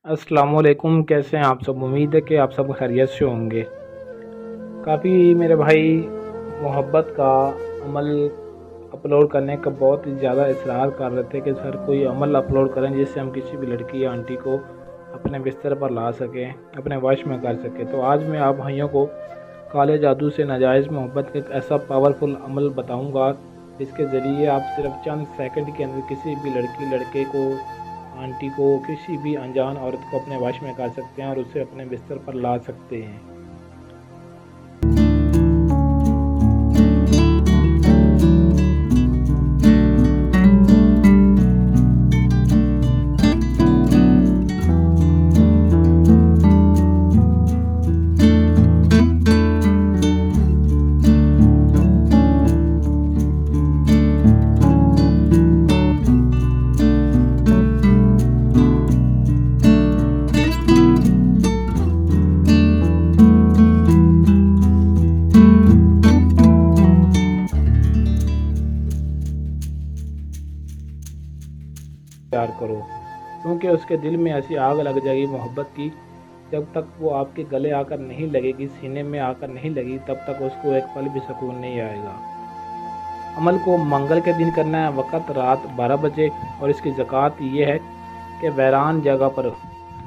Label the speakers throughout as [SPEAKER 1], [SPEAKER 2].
[SPEAKER 1] अस्सलाम वालेकुम। कैसे हैं आप सब? उम्मीद है कि आप सब खैरियत से होंगे। काफ़ी मेरे भाई मोहब्बत का अमल अपलोड करने का बहुत ही ज़्यादा इसरार कर रहे थे कि सर कोई अमल अपलोड करें जिससे हम किसी भी लड़की या आंटी को अपने बिस्तर पर ला सकें, अपने वश में कर सकें। तो आज मैं आप भाइयों को काले जादू से नाजायज़ मोहब्बत का एक ऐसा पावरफुल अमल बताऊंगा जिसके ज़रिए आप सिर्फ चंद सेकंड के अंदर किसी भी लड़की, लड़के को, आंटी को, किसी भी अनजान औरत को अपने वश में कर सकते हैं और उसे अपने बिस्तर पर ला सकते हैं। प्यार करो, क्योंकि उसके दिल में ऐसी आग लग जाएगी मोहब्बत की, जब तक वो आपके गले आकर नहीं लगेगी, सीने में आकर नहीं लगी, तब तक उसको एक पल भी सुकून नहीं आएगा। अमल को मंगल के दिन करना है, वक़्त रात 12 बजे। और इसकी ज़कात ये है कि वैरान जगह पर,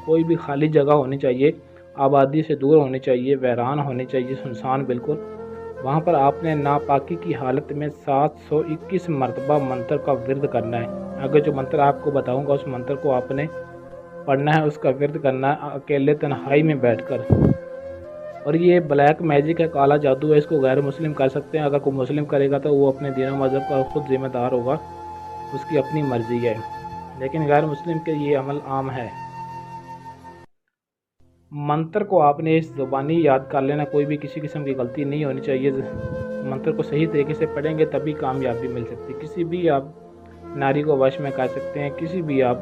[SPEAKER 1] कोई भी खाली जगह होनी चाहिए, आबादी से दूर होनी चाहिए, वैरान होनी चाहिए, सुनसान बिल्कुल। वहाँ पर आपने नापाकी की हालत में 721 मरतबा मंत्र का विर्द करना है। आगे जो मंत्र आपको बताऊंगा उस मंत्र को आपने पढ़ना है, उसका विर्द करना है अकेले तन्हाई में बैठकर। और ये ब्लैक मैजिक है, काला जादू है, इसको गैर मुस्लिम कर सकते हैं। अगर कोई मुस्लिम करेगा तो वो अपने दीन मज़हब का खुद जिम्मेदार होगा, उसकी अपनी मर्ज़ी है, लेकिन गैर मुस्लिम के ये अमल आम है। मंत्र को आपने इस ज़ुबानी याद कर लेना, कोई भी किसी किस्म की गलती नहीं होनी चाहिए। मंत्र को सही तरीके से पढ़ेंगे तभी कामयाबी मिल सकती है। किसी भी आप नारी को वश में कर सकते हैं, किसी भी आप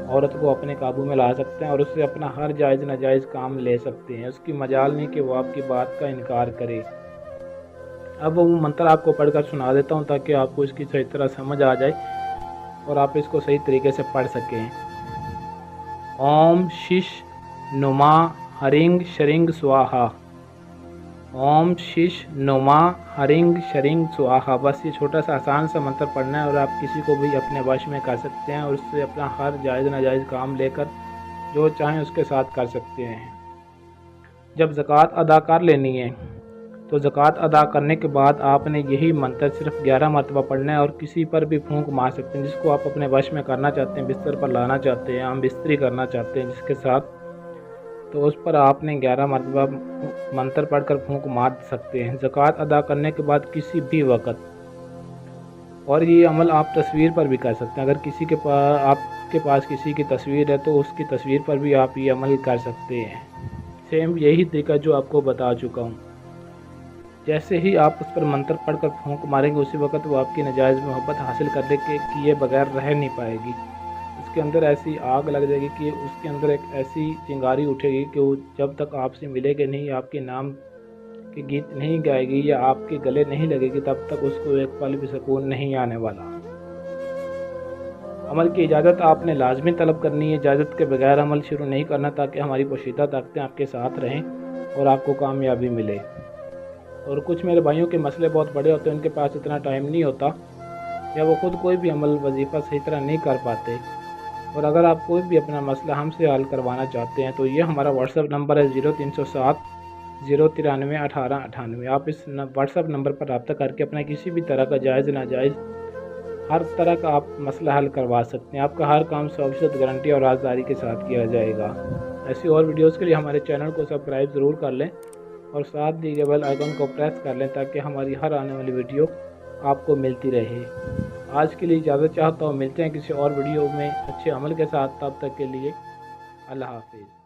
[SPEAKER 1] औरत को अपने काबू में ला सकते हैं और उससे अपना हर जायज़ नाजायज़ काम ले सकते हैं। उसकी मजाल नहीं कि वो आपकी बात का इनकार करे। अब वो मंत्र आपको पढ़कर सुना देता हूँ ताकि आपको इसकी सही तरह समझ आ जाए और आप इसको सही तरीके से पढ़ सकें। ओम शिश नुमा हरिंग शरिंग स्वाहा। ओम शिश नुमा हरिंग शरिंग स्वाहा। बस ये छोटा सा आसान सा मंत्र पढ़ना है और आप किसी को भी अपने वश में कर सकते हैं और उससे अपना हर जायज़ नाजायज़ काम लेकर जो चाहें उसके साथ कर सकते हैं। जब ज़कात अदा कर लेनी है तो ज़कात अदा करने के बाद आपने यही मंत्र सिर्फ 11 मरतबा पढ़ना है और किसी पर भी फूंक मार सकते हैं जिसको आप अपने वश में करना चाहते हैं, बिस्तर पर लाना चाहते हैं, हम बिस्तरी करना चाहते हैं जिसके साथ, तो उस पर आपने 11 मरतबा मंत्र पढ़कर फूंक मार सकते हैं ज़कात अदा करने के बाद किसी भी वक्त। और ये अमल आप तस्वीर पर भी कर सकते हैं। अगर किसी के पास, आपके पास किसी की तस्वीर है तो उसकी तस्वीर पर भी आप ये अमल कर सकते हैं। सेम यही तरीका जो आपको बता चुका हूँ। जैसे ही आप उस पर मंत्र पढ़कर फूंक मारेंगे उसी वक्त वो आपकी नाजायज़ मोहब्बत हासिल करने के किए बगैर रह नहीं पाएगी। उसके अंदर ऐसी आग लग जाएगी कि उसके अंदर एक ऐसी चिंगारी उठेगी कि वो जब तक आपसे मिलेगी नहीं, आपके नाम के गीत नहीं गाएगी या आपके गले नहीं लगेगी, तब तक उसको एक पल भी सुकून नहीं आने वाला। अमल की इजाज़त आपने लाजमी तलब करनी है, इजाज़त के बगैर अमल शुरू नहीं करना, ताकि हमारी पोशीदा ताकतें आपके साथ रहें और आपको कामयाबी मिले। और कुछ मेरे भाइयों के मसले बहुत बड़े होते हैं, उनके पास इतना टाइम नहीं होता या वो खुद कोई भी अमल वजीफ़ा सही तरह नहीं कर पाते। और अगर आप कोई भी अपना मसला हमसे हल करवाना चाहते हैं तो ये हमारा व्हाट्सअप नंबर है 0307 093 1898। आप इस व्हाट्सअप नंबर पर रब्ता करके अपना किसी भी तरह का जायज़ नाजायज़ हर तरह का आप मसला हल करवा सकते हैं। आपका हर काम 100% गारंटी और राजदारी के साथ किया जाएगा। ऐसी और वीडियोस के लिए हमारे चैनल को सब्सक्राइब ज़रूर कर लें और साथ दिए गए बेल आइकन को प्रेस कर लें ताकि हमारी हर आने वाली वीडियो आपको मिलती रहे। आज के लिए इजाज़त चाहता हूँ, मिलते हैं किसी और वीडियो में अच्छे अमल के साथ। तब तक के लिए अल्लाह हाफिज़।